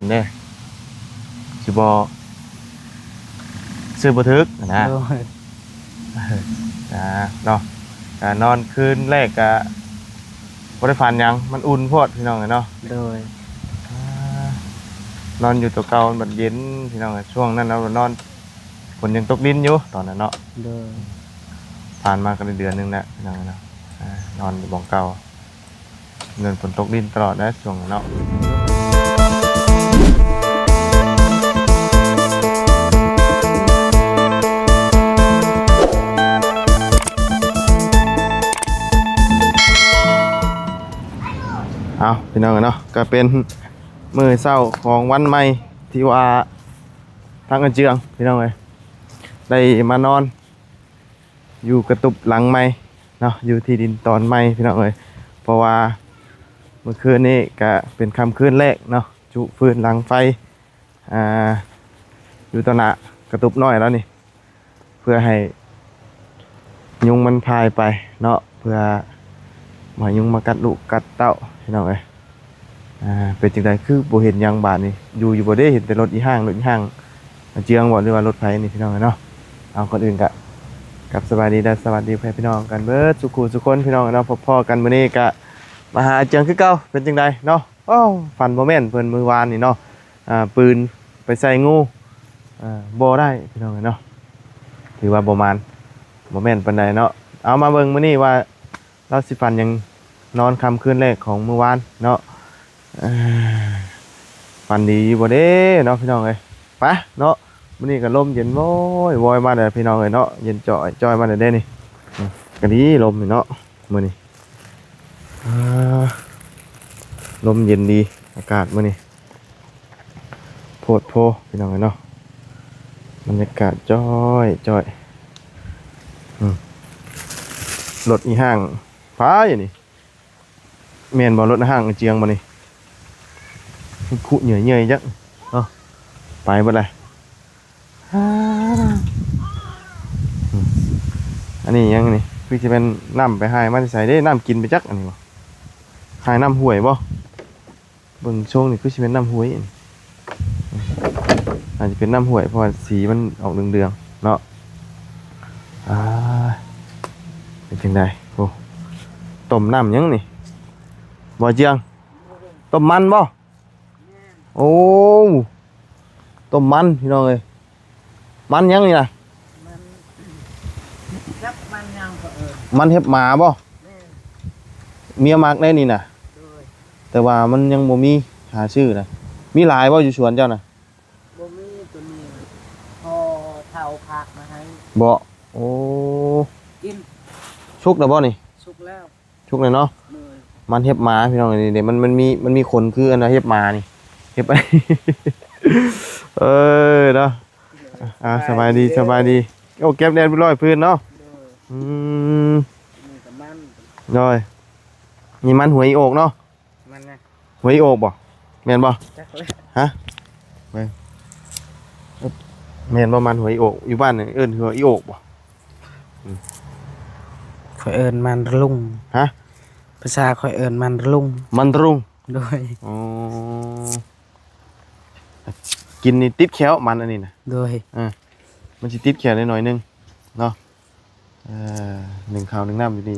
เนี่ยสิบอซื้อบัทึกนะเนาะนอนคืนแรกกะบริฟันยังมันอุ่นพอดพี่น้องเนาะโดยนอนอยู่ตัวเก่าบัดเย็นพี่น้องช่วงนั้นเรานอนฝนยังตกดินอยู่ตอนนั้นเนาะผ่านมากันเดือนนึงแล้วพี่น้องเนาะนอนอยู่บ่องเก่าเงินฝนตกดินตลอดนะช่วงนั้นเนาะเอาพี่น้องเนาะก็เป็นมื้อเช้าของวันใหม่ที่ว่าทางกันเจืองพี่น้องเลยได้มานอนอยู่กระตุบหลังใหม่เนาะอยู่ที่ดินตอนใหม่พี่น้องเลยเพราะว่าเมื่อคืนนี้ก็เป็นค่ำคืนแรกเนาะจุฟืนหลังไฟอยู่ตอนหน้ากระตุบน้อยแล้วนี่เพื่อให้ยุงมันพายไปเนาะเพื่อมายุงมากัดลูกกัดเต้าพี่น้องเอ้ยเป็นจังไดคือบ่เห็นยังบาดนี่อยู่บ่ได้เห็นแต่รถอีห้างเจียงบ่หรือว่ารถไฟนี่พี่น้องเนาะเอาคนอื่นกะกับสบายดีได้สวัสดีพี่น้องกันเบิดสุขุสุคนพี่น้องเนาะพ่อกันมื้อนี้กะมาหาเจียงคือเก่าเป็นจังไดเนาะฟันบ่แม่นเพิ่นมื้อวานนี่เนาะปืนไปใส่งูบ่ได้พี่น้องเนาะถือว่าบ่แม่นปานใดเนาะเอามาเบิ่งมื้อนี้ว่าเราสิฟันยังนอนค่ำคืนแรกของมื้อวานเนาะฟันดีบ่เด้เนาะพี่น้องเอ้ยไปเนาะมื้อนี้ก็ลมเย็นโว้ยมาแล้วพี่น้องเอ้ยเนาะเย็นจ่อยมาแล้วเด้นี่ก็ดีลมนี่เนาะมื้อนี้ลมเย็นดีอากาศมื้อนี้โพดโพพี่น้องเอ้ยเนาะบรรยากาศจ่อยรถอีห้างฟ้าอย่างนี้เมียนบอรถห้างเจียงมานี่ขุเหนื่อยจังไปบ่ได้อันนี้ยังนี่คือจะเป็นน้ำไปหายมันใส่ได้น้ำกินไปจักอันนี้บ่หายน้ำห่วยบ่เบิ่งช่วงนี่คือจะเป็นน้ำห่วยอาจจะเป็นน้ำห่วยเพราะสีมันออกเดืองๆเนาะเป็นจังไดโอ้ต้มน้ำยังนี่บ่เจียงต้มมันบ่โอ้ต้มมันพี่น้องเอ้ยมันยังนี่นะมันเห็บหมาบ่เมียมักได้นี่นะแต่ว่ามันยังบ่มีหาชื่อนะมีหลายบ่อยู่สวนเจ้านะบ่มีตัวนี้พอเท่าผักมาให้บ่โอ้กินชุกแล้วบ่นี่สุกแล้วชุกเลยเนาะมันเห็บหมาพี่น้องนี่เดี๋ยวมันมีขนคืออันนะเห็บหมานี่เห็บไป เนาะสบายดีโอ้เก็บแดดไปร้อยพื้นเนาะrồi nhìnมันหัวอีโอกเนาะหัวอีโอกบ่แม่นบ่ฮะแม่นบ่มันหัวอีโอกอยู่บ้านนี่เอิ้นหัวอีโอกบ่ข่อยเอิ้นมันรุงฮะภาษาข่อยเอิ้นมันรุงโดยอ๋อกินนี่ติดแขวมันอันนี้นะโดยมันสิติดแขวหน่อยนึงเนาะหนึ่งข้าวหนึ่งน้ำอยู่ดี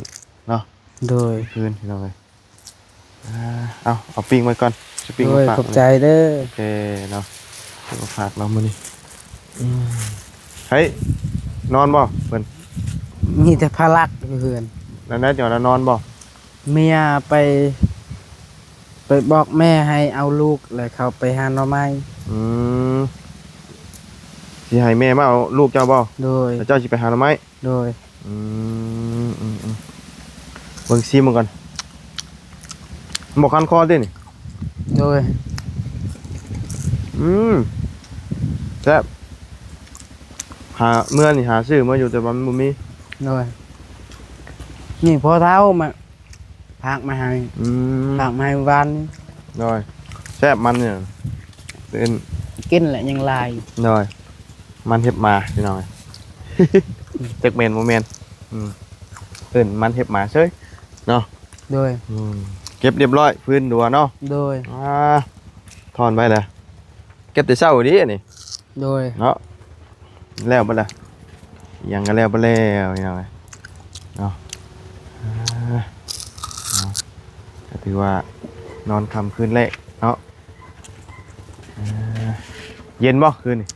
เนาะโดยคืนพี่น้องเลยเอาปิ้งไว้ก่อนจะปิ้งมาฝากขอบใจเด้อโอเคเนาะมาฝากเรามื้อนี้เฮ้ยนอนบ่เพิ่นมีแต่พลักเพื่อนแล้วน่าจะนอนบ่เมียไปบอกแม่ให้เอาลูกเลยเขาไปหาหน่อไม้สิให้แม่มาเอาลูกเจ้าบ่โดยเจ้าสิไปหาหน่อไม้โดยเบิ่งซิมก่อนบ่คันคอดินี่โดยแซ่บหาเมื่อนี่หาซื้อมาอยู่แต่ว่ามันบ่มีโดยนี่พอเท้ามาผักมาให้ผักมาให้วันโดยแซ่บมันเนี่ยเป็นกินแหละยังลายโดยมันเห็บมาพี่น้อยจักเมนโมเมนเอิ้นมันเห็บมาเฉยเนาะโดยเก็บเรียบร้อยพื้นดัวเนาะโดยถอนไปเลย เก็บแต่เช้าดิอันนี้ โดย เนาะแล้วบ่ล่ะยังก็แล้วบ่แล้วยังไงเนาะก็ถือว่านอนค่ำคืนแรกเนาะเย็นบ่คืนนี่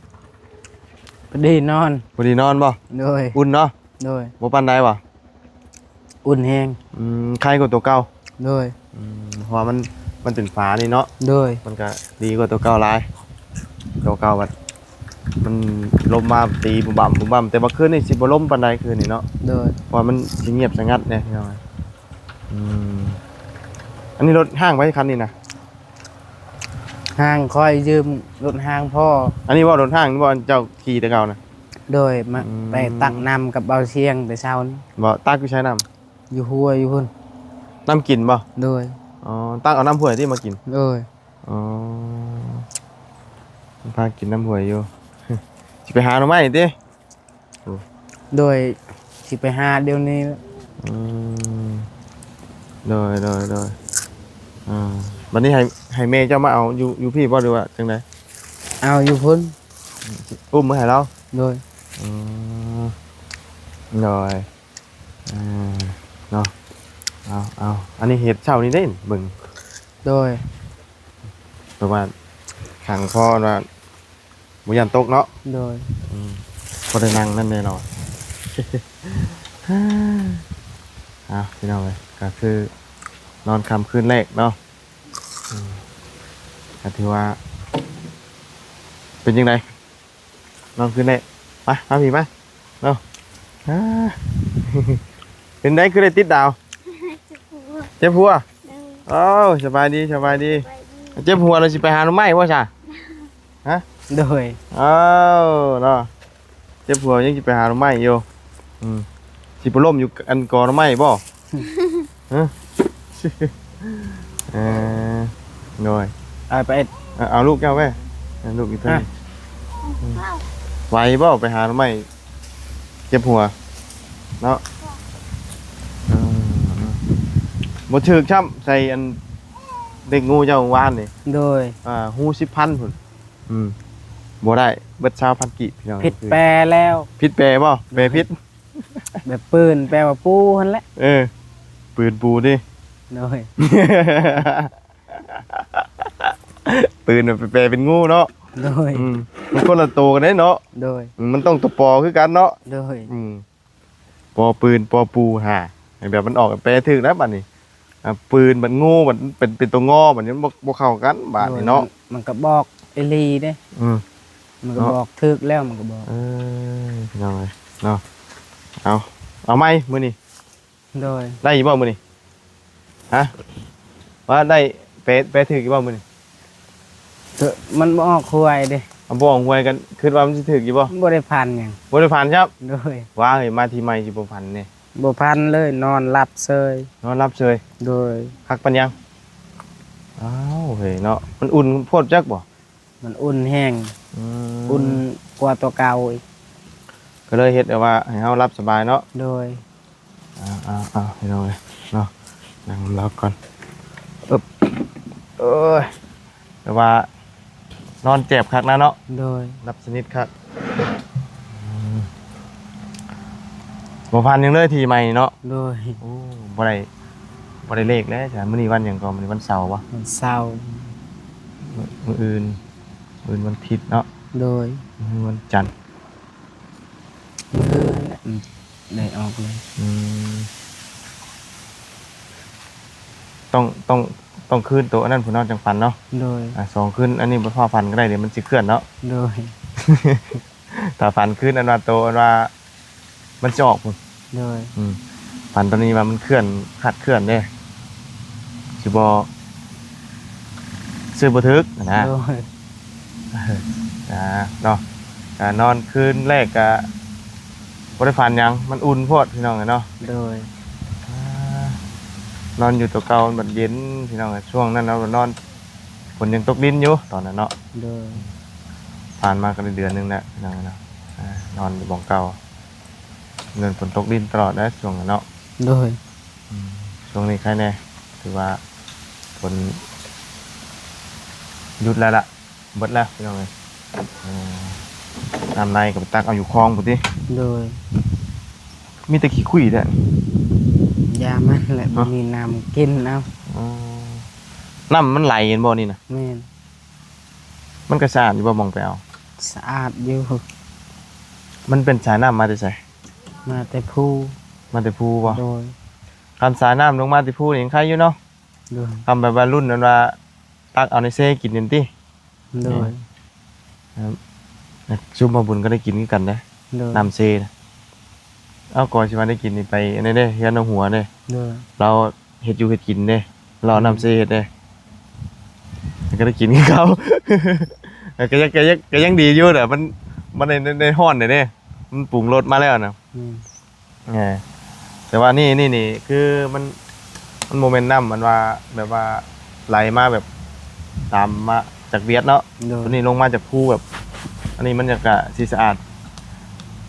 พอดีนอน พอดีนอนบ่ โดย อุ่นเนาะ โดย บ่ปานใดบ่ อุ่นแห้ง ใครกว่าตัวเก่า โดย เพราะว่ามันเป็นฝานี่เนาะ โดย มันก็ดีกว่าตัวเก่าหลายตัวเก่าบัดมันลมมาตีบุ่มบ่ำบุ่มบ่ำแต่ว่าคืนนี่สิบ่ลมปานใดคืนนี่เนาะ โดย เพราะมันสิเงียบสงัดเนี่ยพี่น้องอันนี้รถห้างไว้คันนี้นะ ห้างคอยยืมรถห้างพ่อ อันนี้ว่ารถห้างนี่ว่าเจ้าขี่แต่เก่านะ โดยมาไปตักน้ำกับเบาเชียงแต่เช้านี้ บ่ตักอยู่ใช้น้ อยู่หัวอยู่พุ่น ำน้ำกินบ่ โดย อ๋อตักเอาน้ำห่วยที่มากิน โดย อ๋อพากินน้ำห่วยอยู่ สิไปหาหน่อไม้ติ โดยสิไปหาเดี๋ยวนี้ อืมโดยวันนี้ให้แม่เจ้ามาเอาอยู่พี่บ่หรือว่าจังได เอาอยู่พุ่น อุ้มมาให้เรา โดย อืมโดยเนาะเอาอันนี้เห็ดเช้านี้ได้เบิ่ง โดย เพราะว่าขังพ่อว่าบ่ยันตกเนาะ โดย พอได้นั่งนั่นแน่นอน พี่น้องเลยก็คือนอนค่ำคืนแรกเนาะก็ถือว่า เป็นยังไงนอนคืนแรกมาพี่มาเนาะเป็นไงคือได้ติดดาวเจ็บหัวโอ้สบายดีเจ็บหัวเราสิไปหาหน่อไม้ว่าจ้ะ โดย อ้าวเนาะเจ็บหัวยังสิไปหาหน่อไม้อยู่สิไปล้มอยู่อันกอหน่อไม้บ่ ฮะ หน่อย เอาไป เอาลูกแก้วแม่เอาลูกอีกเท่านี้ไหวบ่ไปหาหน่อไม้เจ็บหัวเนาะบ่ถึกช้ำใส่อันเด็กงูเจ้าวานนี่ โดย หู10,000พุ่นบ่ได้เบิด20,000กิพี่น้อง ผิดแปลแล้ว ผิดแปลบ่แปลผิด แบบปืนแปลว่าปูหั่นแหละ ปืนปูดิ โดย ปืนมันแปลเป็นงูเนาะ โดย มันคนละตัวกันได้เนาะ โดย มันต้องตัวปอคือกันเนาะ โดย ปอปืนปอปูห่าแบบมันออกแปลถึกแล้วบัดนี้ปืนมันงูมันเป็นตัวงอบัดนี้บ่เข้ากันบาดนี้เนาะ มันก็บอกไอลีเด้ มันก็บอกทึกแล้วมันก็บอก พี่น้องเอ้ยเนาะเอาไหมมื้อนี้ โดย ได้อีกบ่มื้อนี้ฮะว่าได้แปลถึกอีกบ่มื้อนี้ มันบ่ออกคุยเด้ เอาบ่หวยกันคิดว่ามันสิถึกอีกบ่ บ่ได้พันหยัง บ่ได้ผ่านครับ โดย ว่าเฮ้ยมาที่ใหม่สิบ่ผ่านนี่ บ่พันเลยนอนหลับเซย นอนรับเฉย โดย คักปันยังอ้าวเฮ้ยเนาะมันอุ่นโพดจักบ่ มันอุ่นแห้งอุ่นกว่าตัวเก่าอีก ก็เลยเฮ็ดเอาว่าให้เฮารับสบายเนาะ โดย ให้น้องเลยเนาะนั่งรอก่อนอึบเอ้ยแต่ว่านอนเจ็บคักนะเนาะ โดย รับสนิทคักบ่พันยังเลยทีใหม่เนาะ โดย โอ้บ่ได้เลขแล้วจ้ะมื้อนี้วันหยังก่อนมื้อนี้วันเสาร์วะ มันเศร้า มื้ออื่นวันอาทิตย์เนาะ โดย มื้อวันจันทร์ ได้ออกเลย ต้องคืนตัวอันนั้นผู้นอนจังฟันเนาะ โดย 2คืนอันนี้บ่พอฟันก็ได้เดี๋ยวมันสิเคลื่อนเนาะ โดย ถ้าฟันคืนอันว่าโตอันว่ามันจะออกพุ่น โดย ฟันตอนนี้ว่ามันเคลื่อนขัดเคลื่อนเด้สิบ่ซื้อบ่ถึกนะ โดย เนาะนอนคืนแรกก็บ่ได้ฟันหยังมันอุ่นโพดพี่น้องเนาะ โดย นอนอยู่ตัวเก่ามันบัดเย็นพี่น้องช่วงนั้นเรานอนฝนยังตกดินอยู่ตอนนั้นเนาะ โดย ผ่านมาก็ได้เดือนนึงแล้วพี่น้องเนาะนอนอยู่บ่องเก่าเงินฝนตกดินตลอดนะช่วงนั้นเนาะ โดย ช่วงนี้ใครแน่ถือว่าฝนหยุดแล้วล่ะ เบิดแล้วพี่น้องเลยน้ำในกับตักเอาอยู่คลองปุ๊ติ โดย มีแต่ขี้คุยแท้ ยามันแหละบ่มีน้ำกินเอา อ๋อน้ำมันไหลเห็นบ่นี่นะ แม่น มันก็สะอาดอยู่บ่มองไปเอา สะอาดอยู่ มันเป็นสายน้ำมาแต่ไส มาแต่ผู้ มาแต่ภูบ่ โดย คำสายน้ำลงมาแต่ภูนี่ยังใครอยู่เนาะ โดย คำแบบว่ารุ่นนั้นว่าตักเอาในเซ่กินนี่ติ โดย ซุมมาบุญก็ได้กินคือกันนะ โดย น้ำเซ่นะเอาก่อนสิมาได้กินนี่ไปอันนี้เด้เฮียนเอาหัวเด้ โดย เราเฮ็ดอยู่เฮ็ดกินเด้เราเอาน้ำเซ่เฮ็ดเด้ก็ได้กินกับเขา ก็ยังดีอยู่แต่มันในห้อนเด้มันปรุงรสมาแล้วนะ แม่น แต่ว่านี่คือมันโมเมนต์น้ำมันว่าแบบว่าไหลมาแบบตามมาจากเวียดเนาะ โดย ตัวนี้ลงมาจากภูแบบ อันนี้มันจะกะสีสะอาด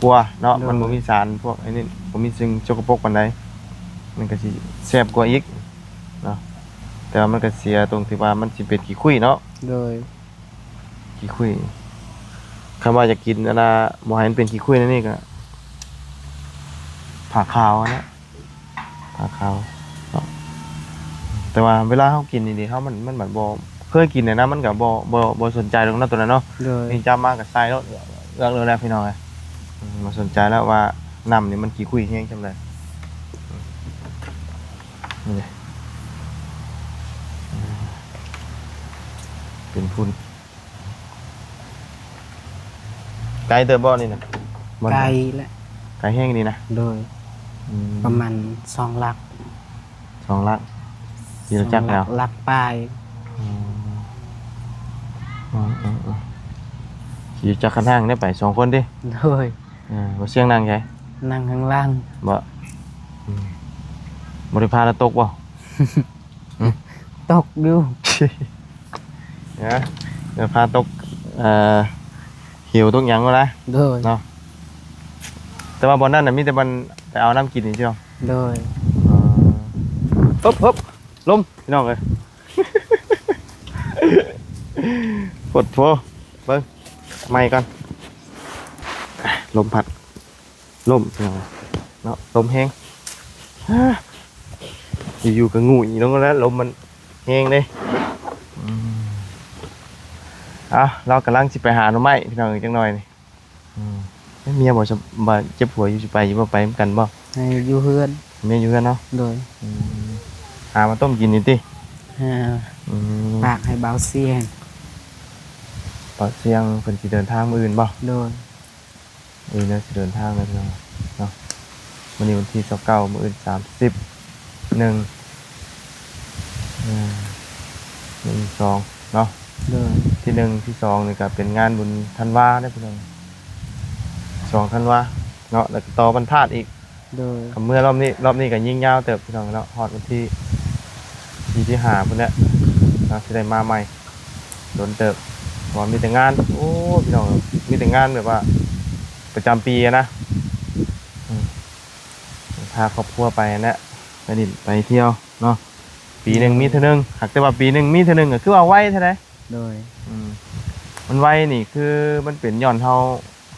กลัวเนาะ โดย มันบ่มีสารพวกไอ้นี่บ่มีสิ่งสกปรกปานใดมันก็สิแซ่บกว่าอีกเนาะแต่ว่ามันก็เสียตรงที่ว่ามันสิเป็นขี้คุยเนาะ โดย ขี้คุยคำว่าจะกินอันน่ะบ่ให้มันเป็นขี้คุยนั่นนี่ก็ผ่าขาวอะนะผ่าขาวเนาะแต่ว่าเวลาเฮากินนี่ๆเฮามันเหมือนบ่เคยกินเนี่ยนะมันก็บ่สนใจตรงนั้นตัวนั้นเนาะ โดย นี่จำมากับใส่แล้วเลือกเลยแล้วพี่น้องไงมาสนใจแล้วว่าน้ำนี่มันกี่คุยแห้งจังเลยนี่เลยเป็นพุ่นไก่เติบบ่นี่นะบ่ ไกลและ ไก่แห้งนี่นะ โดยประมาณ2 ลัก 2 ลักยีรจักรแล้ว ลักปลาย ขี่จักรข้างทางได้ไป2 คนดิ โดย บ่เสียงนั่งไง นั่งข้างล่าง บ่บริพาแล้วตกบ่ ตกอยู่ นะเดี๋ยวพาตกหิวตกหยังก็ได้ โดย เนาะแต่ว่าบอนนั่นน่ะมีแต่บอนไปเอาน้ำกินนี่ใช่ไหม โดย ฮึบลมพี่น้องเลย ปวดโผเบิ้งไม่กันลมพัดลมพี่น้องเนาะลมแห้งอยู่ๆกับงูอีน้องก็แล้วลมมันแห้งเลยเรากำลังสิไปหาหน่อไม้พี่น้องจังหน่อยนี่เมียบอกจะมาเจ็บหัวอยู่สิไปอยู่บ่ไปเหมือนกันบ่ ให้อยู่เฮือน เมียอยู่กันเนาะ โดย หามาต้มกินนี่ติ อ่าฝากให้เบาเสียง ตอนเสียงเพิ่นสิเดินทางมื้ออื่นบ่ โดย เนี่ยสิเดินทางเลยพี่น้องเนาะวันนี้วันที่29มื้ออื่น30 1 2เนาะ โดย ที่1ที่2นี่ก็เป็นงานบุญธันวาเด้อพี่น้อง2ธันวาเนาะแล้วก็ต่อบรรทัดอีก โดย กับเมื่อรอบนี้ก็ยิ่งยาวเติบพี่น้องเนาะฮอดวันที่5พุ่นแหละเนาะสิได้มาใหม่โดนเติบเพราะว่ามีแต่งานโอ้พี่น้องมีแต่งานแบบว่าประจำปีอะนะพาครอบครัวไปนะไปดินไปเที่ยวเนาะปีหนึ่งมีเท่านึงหากแต่ว่าปีหนึ่งมีเท่านึงก็คือว่าไวเท่าไหร่ โดย มันไวนี่คือมันเป็นย้อนเ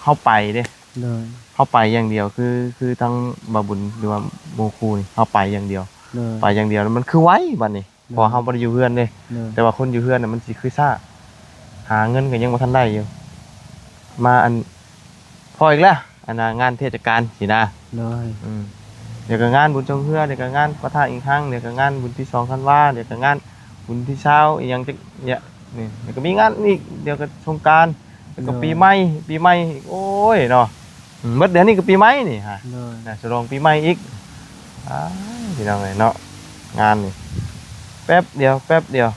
ข้าไปเด้ โดย เข้าไปอย่างเดียวคือทั้งบาบุญหรือว่าโมคูนี่เข้าไปอย่างเดียว โดย ไปอย่างเดียวแล้วมันคือไวบัดนี้พอเฮาบ่ได้อยู่เฮือนเด้ โดย แต่ว่าคนอยู่เฮือนน่ะมันสิคือซ่าหาเงินก็ยังบ่ทันได้อยู่มาอันพออีกแล้วอันน่ะงานเทศกาลสินะ โดย เดี๋ยวก็งานบุญจงเฮือเดี๋ยวก็งานปะทะอีกครั้งเดี๋ยวก็งานบุญที่2ธันวาเดี๋ยวก็งานบุญที่20อีกอย่างจักเนี่ยนี่เดี๋ยวก็มีงานอีกเดี๋ยวก็สงกรานต์เดี๋ยวก็ปีใหม่อีกโอ้ยเนาะหมดเดือนนี้ก็ปีใหม่นี่ฮะ โดย น่ะฉลองปีใหม่อีกอ้ายพี่น้องเอ้ยเนาะงานนี่แป๊บเดียว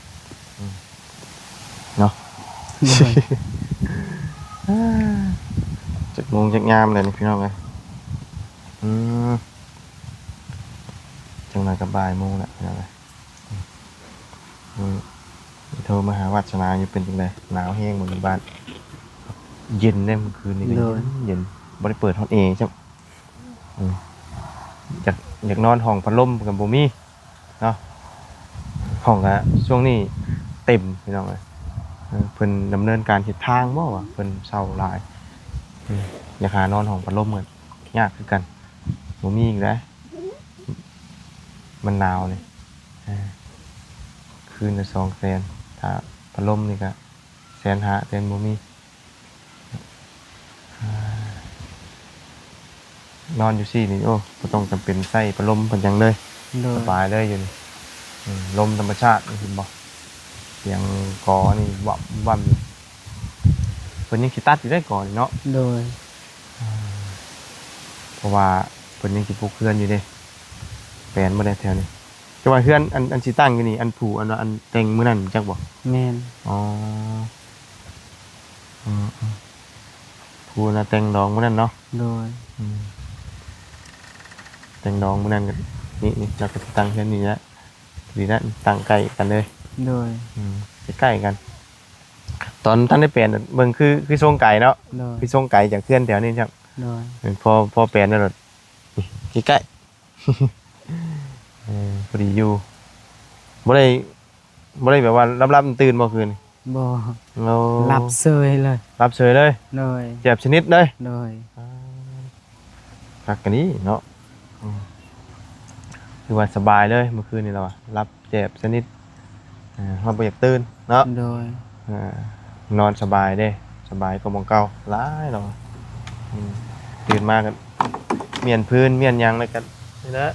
เนาะ จักโมงจักยามเลยนี่พี่น้องเอ้ยจังหวะกับบ่ายโมงแล้วพี่น้องเอ้ยโทรมาหาวัชนาอยู่เป็นจังไดหนาวแห้งหมดในบ้านเย็นได้เมื่อคืนนี้ก็เย็นบ่ได้เปิดฮอตแอร์ใช่อยากนอนห้องพัดลมกับบ่มีเนาะห้องก็ช่วงนี้เต็มพี่น้องเอ้ย เพิ่นดำเนินการเฮ็ดทางบ่วะเพิ่นเซาหลายอยากหานอนห้องพัดลมเหมือนยากคือกันบ่มีอีกแล้วมันหนาวนี่คืนละ200,000ถ้าพัดลมนี่ก็150,000แต่บ่มีนอนอยู่ซี่นี่โอ้บ่ต้องจำเป็นใส่พัดลมเพิ่นหยังเลย โดย สบายเลยอยู่นี่ลมธรรมชาตินี่เห็นบ่เสียงกอนี่วับวับอยู่เพิ่นยังสิตัดอยู่ได้ก่อนเนาะ โดย เพราะว่าเพิ่นยังสิปลูกเรือนอยู่เด้แปลนบ่ได้แถวนี้แต่ว่าเรือนอันสิตั้งอยู่นี่อันผูอันแต่งมื้อนั้นจักบ่ แม่น อ๋ออืมผูน่ะแต่งดองมื้อนั้นเนาะ โดย แต่งดองมื้อนั้นก็นี่แล้วก็สิตั้งเรือนนี่แหละดีนะตั้งใกล้กันเลย โดย ใกล้ๆกัน ตอนท่านได้เปลี่ยนเบิ่งคือทรงไก่เนาะ โดย คือทรงไก่จากเพื่อนแถวนี้จัง โดย พอเปลี่ยนแล้วรถใกล้พอดีอยู่บ่ได้แบบว่ารับตื่นบ่คืน บ่ เรา รับเซยเลย รับเฉยเลย โดย เจ็บชนิดเลย โดย คักกันนี้เนาะคือว่าสบายเลยเมื่อคืนนี้เราอะรับเจ็บชนิดเราบ่อยากตื่นเนาะ โดย นอนสบายเด้สบายกว่าหมองเก่าหลายเราตื่นมากันเมียนพื้นเมียนหยังเลยกันนี่แหละ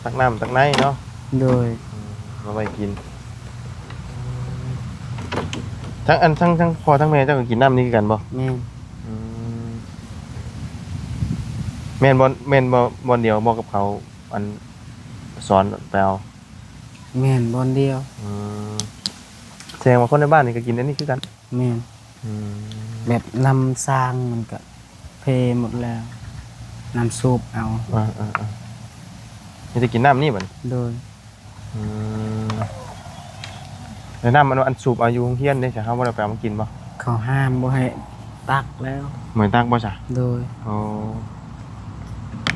ตักน้ำตักในเนาะ โดย มาไปกินทั้งพ่อทั้งแม่เจ้าก็กินน้ำนี่คือกันบ่ แม่น แม่นบ่เดียวบ่กับเขาอันสอนไปเอา แม่นบอนเดียว แสดงว่าคนในบ้านนี่ก็กินอันนี้คือกัน แม่นแบบนำสร้างมันก็เพหมดแล้วนำสูบเอา นี่จะกินน้ำนี่บัด โดย แล้วน้ำอันสูบเอาอยู่โรงเรียนเด้จ้ะเฮาบ่ได้ไปเอามากินบ่ เขาห้ามบ่ให้ตักแล้ว เหมือนตักบ่จ้ะ โดย โอ้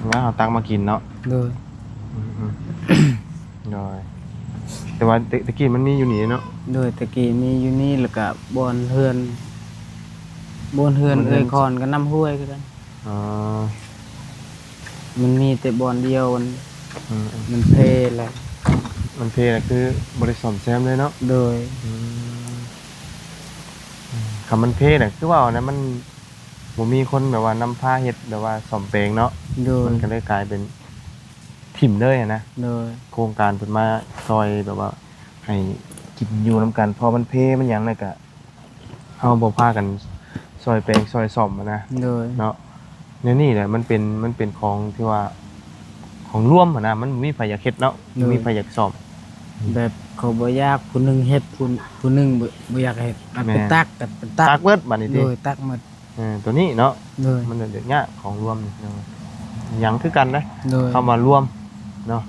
งั้นเอาตักมากินเนาะ โดย โดยแต่ว่าตะกี้มันมีอยู่นี่เนาะ โดยตะกี้มีอยู่นี่แล้วก็บอนเฮือนเอ้ยคอนก็น้ำห้วยคือกัน อ๋อ มันมีแต่บอนเดียวมันเพแหละ มันเพลน่ะคือบริษัทแซมเลยเนาะ โดย คำมันเพน่ะคือว่านะมันบ่มีคนแบบว่านำพาเฮ็ดแบบว่าซ่อมแปลงเนาะ โดย มันก็เลยกลายเป็นถิ่มเลยอะนะ โดย โครงการเพิ่นมาซอยแบบว่าให้กินอยู่นํกันพอมันเพมันหยังเลยก็เฮาบ่พากันซอยแปลงซอยซ่อมอะนะ โดย เนาะเนี่ยนี่แหละมันเป็นของที่ว่าของร่วมอะนะมันบ่มีไผอยากเฮ็ดเนาะมันมีไผอยากซ่อม แบบเขาบ่อยากผู้หนึงเฮ็ดผู้หนึงบ่อยากเฮ็ดเอาไป แม่ ตักกับตั ตั ก กเบิดบัดนี้ โด ติ ยตักหมด ตัวนี้เนาะ โดย มันเด็ดยากของรวมนี่เนาะหยังคือกันนะ โดย เข้ามารวมเนาะ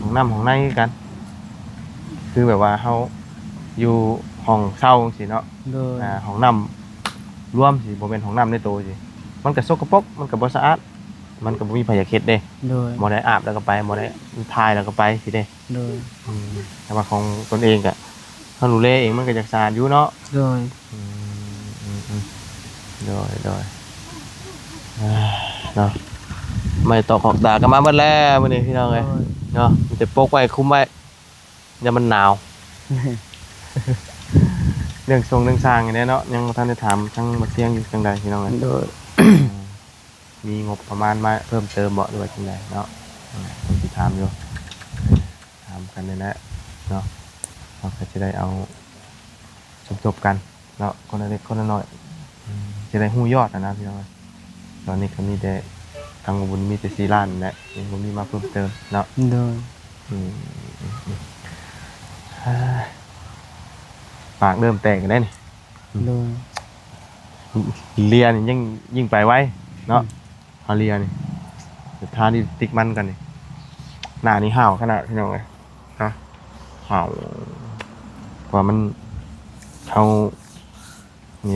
ของน้ำของในคือกัน คือแบบว่าเฮาอยู่ห้องเช่าจังซี่เนาะ โดย ห้องน้ำรวมสิบ่แม่นห้องน้ำในโตสิมันก็สกปรกมันก็บ่สะอาดมันก็บ่มีไผอยากเฮ็ดเด้ โดย บ่ได้อาบแล้วก็ไปบ่ได้ทายแล้วก็ไปสิเด้ โดย แต่ว่าของตนเองก็เฮาดูแลเองมันก็อยากสะอาดอยู่เนาะ โดย โดยเนาะไม่ตอกหอกตากันมาเบิดแล้วมื้อนี้พี่น้องเอ้ยเนาะมันจะปกไว้คุมไว้อย่ามันหนาว เรื่องทรงเรื่องสร้างอย่างนี้เนาะยังบ่ทันได้ถามทั้งมาเสียงอยู่จังใดพี่น้องเอ้ย โดย มีงบประมาณมาเพิ่มเติมบ่หรือว่าจังใดเนาะต้องสิถามอยู่ถามกันเลยแหละเนาะเราก็จะได้เอาจบกันเนาะคนละเล็กคนละน้อยจะได้ฮู้ยอดนะพี่น้องเอ้ยตอนนี้ก็มีแต่ทางบุญมีแต่4ล้านแหละยังบ่มีมาเพิ่มเติมเนาะ โดย ปากเริ่มแตกกันได้นี่ โดย เลียนี่ยิ่งไปไว้เนาะเอาเลียนี่ทานี่ติ๊กมันกันนี่หน้านี่ห่าวขนาดพี่น้องเลยเนาะห่าวกว่ามันเอา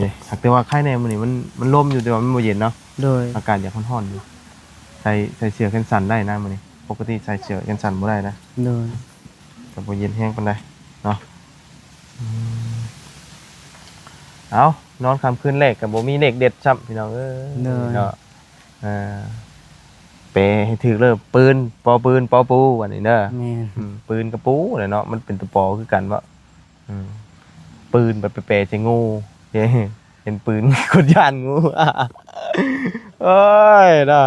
นี่แต่ว่าไข้ในมันนี่มันลมอยู่แต่ว่ามันบ่เย็นเนาะ โดย อากาศอยากร้อนๆอยู่ใส่เสื้อแขนสั้นได้นะมันนี่ปกติใส่เสื้อแขนสั้นบ่ได้นะ โดย แต่บ่เย็นแห้งปานใดเนาะ เอานอนค่ำคืนแรกก็บ่มีเลขเด็ดซ้ำพี่น้องเอ้ย เด้อ เนาะเปให้ถือเลยปืนปอปืนปอปูวันนี้เด้อ แม่น ปืนกระปูเลยเนาะมันเป็นตัวปอคือกันว่าปืนแบบเปใส่งูเฮ้เป็นปืน กดยานงู เอ้ยเนาะ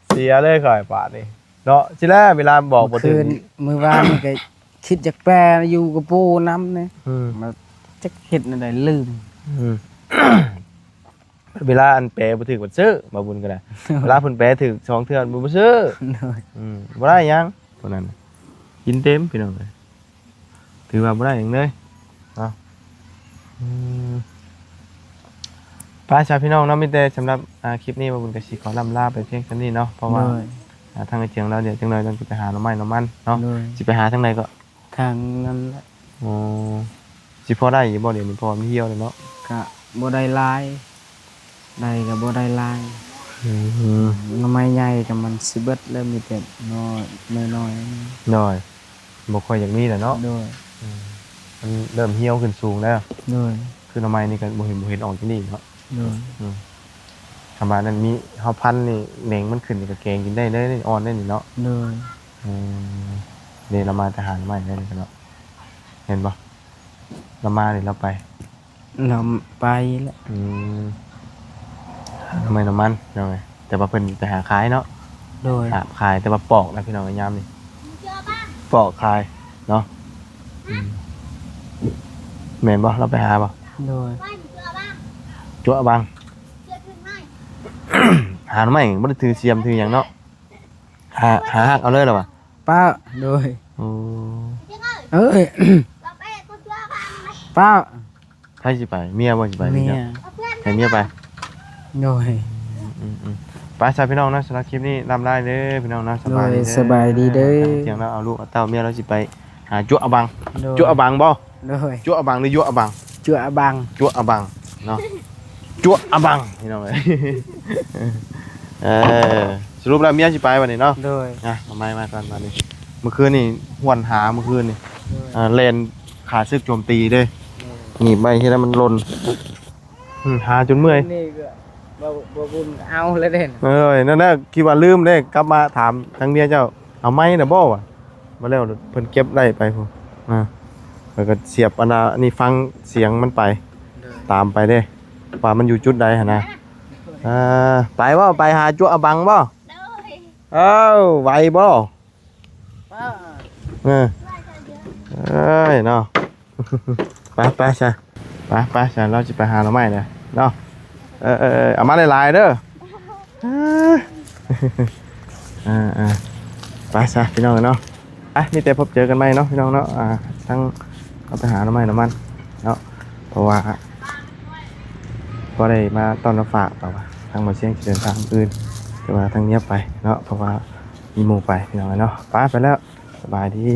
เสียเลยข่อยปาดนี่เนาะทีแรกเวลาบอกบ่ถึ คื ง นมื้อวานนี่ก็คิดจักแปรอยู่กับปู่นำนี่ อืม มาจักเฮ็ดอันใดลืม อืม เวลาอันแปลบ่ถึกบ่ซื้อมาบุญก็ได้ เวลาเพิ่นแปลถึก2เทื่อบ่ซื้อ เลย บ่ได้หยังเท่านั้นกินเต็มพี่น้องเอ้ยถือว่าบ่ได้หยังเลยเนาะป้าชาวพี่น้องเนาะมีแต่สำหรับคลิปนี้มาบุญก็สิขอลำลาไปเพียงเท่านี้เนาะเพราะว่า เลย ทางไอ้เจียงเราเดี๋ยวจังเลยต้องไปหาหน่อไม้หน่อมันเนาะ เลย สิไปหาทางไหนก็ ทางนั้นแหละ อ๋อสิพอได้อยู่บ่เดี๋ยวนี้พอมีเหี่ยวเลยเนาะ ก็บ่ได้หลายได้ก็บ่ได้หลาย อืม หน่อไม้ใหญ่ก็มันสิเบิดแล้วมีแต่น้อยน้อย น้อยบ่ค่อยอยากมีแหละเนาะ ๆด้วย มันเริ่มเหี่ยวขึ้นสูงแล้ว ด้วย คือหน่อไม้นี่ก็บ่เห็นออกที่นี่เนาะ ด้วย ธรรมดานั้นมีเฮาพันธุ์นี่เหน่งมันขึ้นนี่ก็แกงกินได้เลยนี่อ่อนได้นี่เนาะ ด้วย อืมนี่เรามาทหารใหม่ได้นี่เนาะเห็นบ่เรามานี่เราไป เราไปแล้ว ทำไมน้ำมันเนาะแต่ว่าเพิ่นไปหาขายเนาะ ด้วย หาขายแต่ว่าปอกนะพี่น้องยามนี่ปอกขายเนาะแม่นบ่เราไปหาบ่ ด้วย จั่วบัง หาหน่อไม้บ่ได้ถือเสียมถือหยังเนาะหาหักเอาเลยเหรอวะ ป้าด้วย โอ้ เอ้ย ป้า ใครสิไปเมียบ่สิไป เมีย ให้เมียไป ด้วย ไปชาวพี่น้องนะสำหรับคลิปนี้ลำลาเด้อพี่น้องนะ ด้วยสบายดีเด้อ เที่ยงแล้วเอาลูกเอาเต้าเมียเราสิไปหาจั่วบัง ด้วย จั่วบังบ่ ด้วย จั่วบังหรือยั่วบัง จั่วบัง จั่วบังเนาะจั่วบังพี่น้องเอ้ย สรุปแล้วเมียสิไปวันนี้เนาะ ด้วย มาก่อนมานี่เมื่อคืนนี่หวนหาเมื่อคืนนี่เลนขาซึกโจมตีเด้หนีบไปเฮ็ดให้มันหล่นหาจนเมื่อย นี่ก็บ่บุญเอาแล้วเด่น นั่นน่ะคิดว่าลืมเด้กลับมาถามทางเมียเจ้าเอาไม้น่ะบ่วะมาแล้วเพิ่นเก็บได้ไปพุ่นแล้วก็เสียบอันน่ะนี่ฟังเสียงมันไปตามไปเด้ว่ามันอยู่จุดใดหั่นนะไปบ่ไปหาจั่วบังบ่เอ้าไหวบ่ ป้า เอ้ยเนาะ ไปใช่ไปใช่เราจะไปหาหน่อไม้เนี่ยเนาะเอามาหลายๆเด้อ ไปใช่พี่น้องเนาะมีแต่พบเจอกันไหมเนาะพี่น้องเนาะทั้งเอาไปหาหน่อไม้หน่อมันเนาะเพราะว่าก็ได้มาตอนรับฝากแต่ว่าทางมาเชียงเดินทางอื่นแต่ว่าทางเนี้ยไปเนาะเพราะว่ามีหมู่ไปพี่น้องเนาะไปแล้วสบายดี